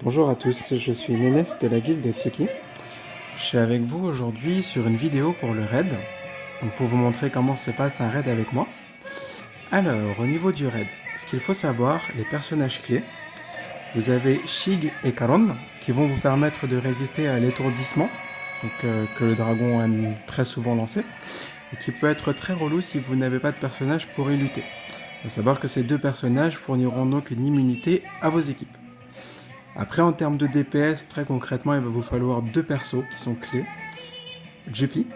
Bonjour à tous, je suis Nénès de la guilde Tsuki. Je suis avec vous aujourd'hui sur une vidéo pour le raid, donc pour vous montrer comment se passe un raid avec moi. Alors, au niveau du raid, ce qu'il faut savoir, les personnages clés, vous avez Shig et Karon qui vont vous permettre de résister à l'étourdissement, que le dragon aime très souvent lancer, et qui peut être très relou si vous n'avez pas de personnage pour y lutter. Il faut savoir que ces deux personnages fourniront donc une immunité à vos équipes. Après, en termes de DPS, très concrètement, il va vous falloir deux persos qui sont clés. Juppie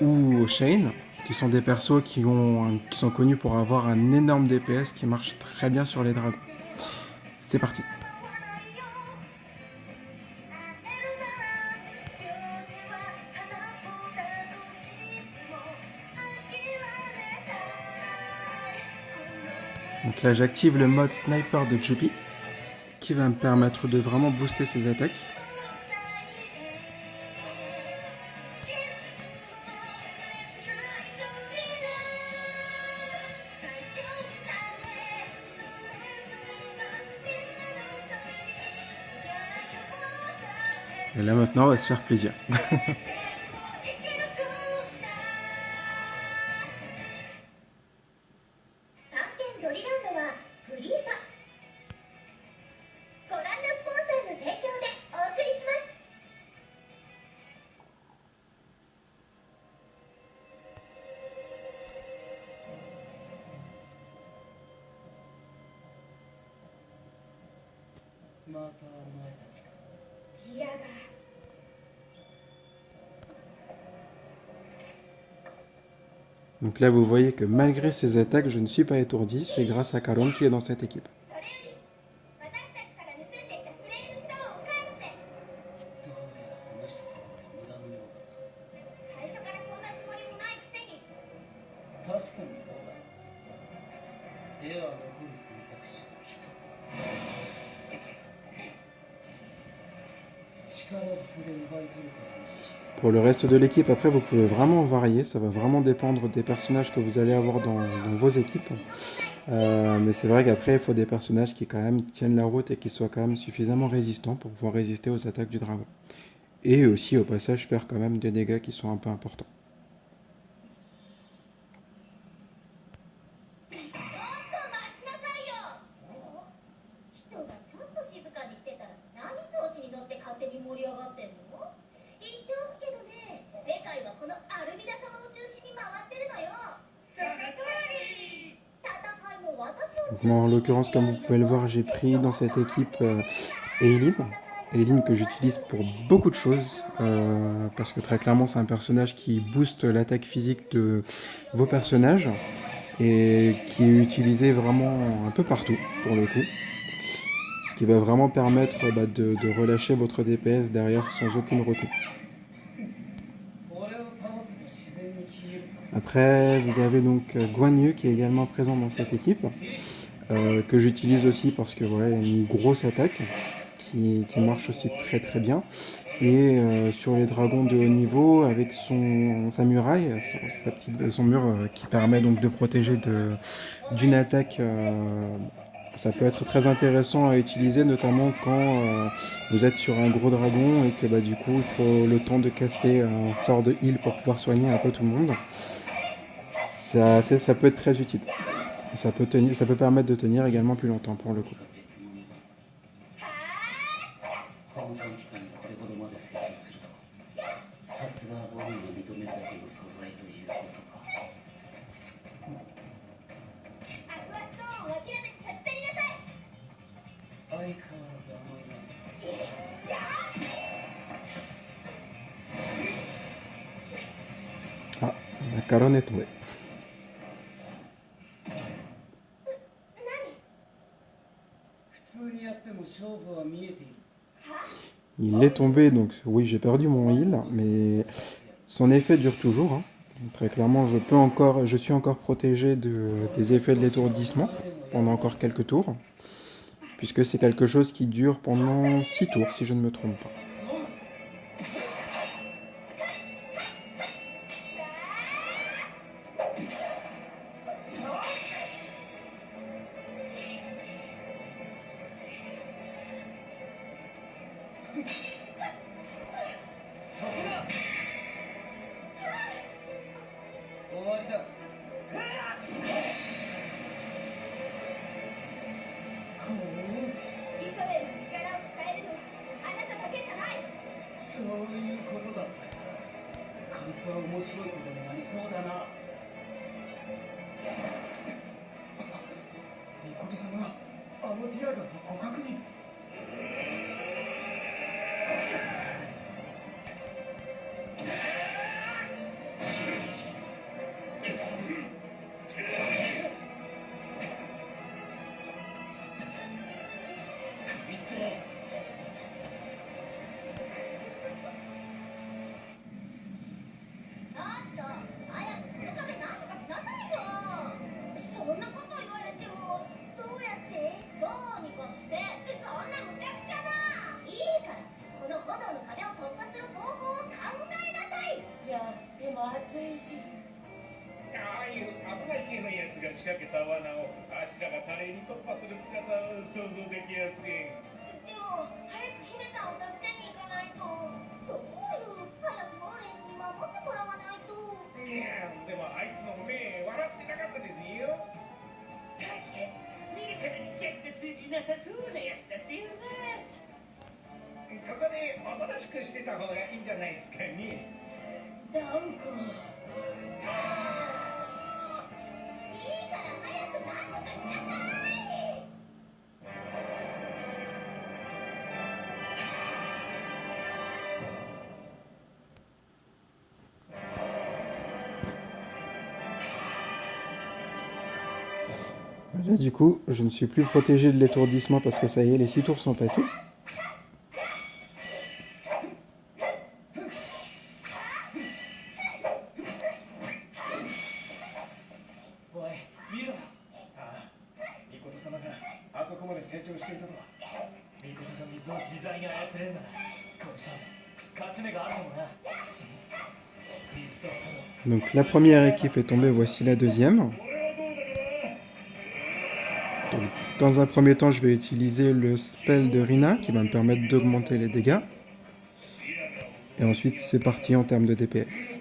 ou Shane, qui sont des persos qui sont connus pour avoir un énorme DPS qui marche très bien sur les dragons. C'est parti. Donc là, j'active le mode sniper de Juppie, qui va me permettre de vraiment booster ses attaques. Et là maintenant, on va se faire plaisir. Donc là, vous voyez que malgré ces attaques, je ne suis pas étourdi. C'est grâce à Karon qui est dans cette équipe. Pour le reste de l'équipe, après, vous pouvez vraiment varier. Ça va vraiment dépendre des personnages que vous allez avoir dans vos équipes. Mais c'est vrai qu'après, il faut des personnages qui quand même tiennent la route et qui soient quand même suffisamment résistants pour pouvoir résister aux attaques du dragon. Et aussi, au passage, faire quand même des dégâts qui sont un peu importants. Donc moi, en l'occurrence, comme vous pouvez le voir, j'ai pris dans cette équipe Eileen. Eileen que j'utilise pour beaucoup de choses, parce que très clairement, c'est un personnage qui booste l'attaque physique de vos personnages et qui est utilisé vraiment un peu partout pour le coup. Ce qui va vraiment permettre de relâcher votre DPS derrière sans aucune retenue. Après, vous avez donc Guan Yu qui est également présent dans cette équipe, que j'utilise aussi parce que voilà, il a une grosse attaque qui marche aussi très très bien. Et sur les dragons de haut niveau, avec sa muraille, son mur qui permet donc de protéger d'une attaque, ça peut être très intéressant à utiliser, notamment quand vous êtes sur un gros dragon et que du coup il faut le temps de caster un sort de heal pour pouvoir soigner un peu tout le monde. Ça peut être très utile. Ça peut permettre de tenir également plus longtemps pour le coup. Ah, la caronne est tombée. Il est tombé, donc oui, j'ai perdu mon heal, mais son effet dure toujours, hein. Donc, très clairement, je suis encore protégé des effets de l'étourdissement pendant encore quelques tours, puisque c'est quelque chose qui dure pendant 6 tours, si je ne me trompe pas. ああいう危ない系のやつが仕掛けた罠をあしらが華麗に突破する姿を想像できやすい。でも早く姫さんを助けに行かないと。そうよ、早くモーレンに守ってもらわないと。いやでもあいつの目笑ってなかったですよ。確かに見るからにギャグが通じなさそうなやつだってよな。ここでおとなしくしてた方がいいんじゃないですかね。なんかLà, du coup, je ne suis plus protégé de l'étourdissement parce que ça y est, les 6 tours sont passés. Donc la première équipe est tombée, voici la deuxième. Donc, dans un premier temps, je vais utiliser le spell de Rina qui va me permettre d'augmenter les dégâts. Et ensuite, c'est parti en termes de DPS.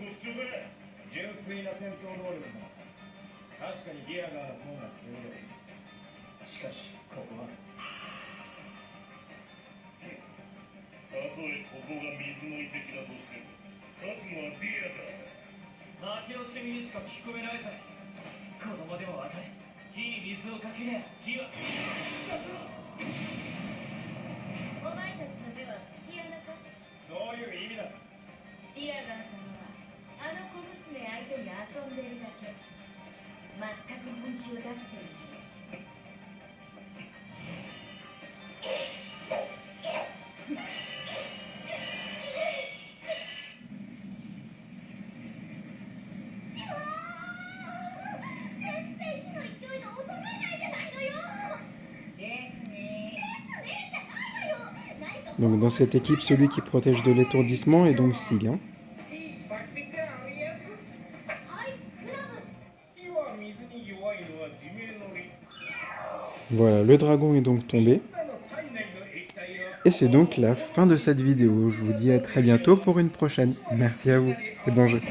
Donc dans cette équipe, celui qui protège de l'étourdissement est donc Sig. Voilà, le dragon est donc tombé. Et c'est donc la fin de cette vidéo. Je vous dis à très bientôt pour une prochaine. Merci à vous et bon jeu.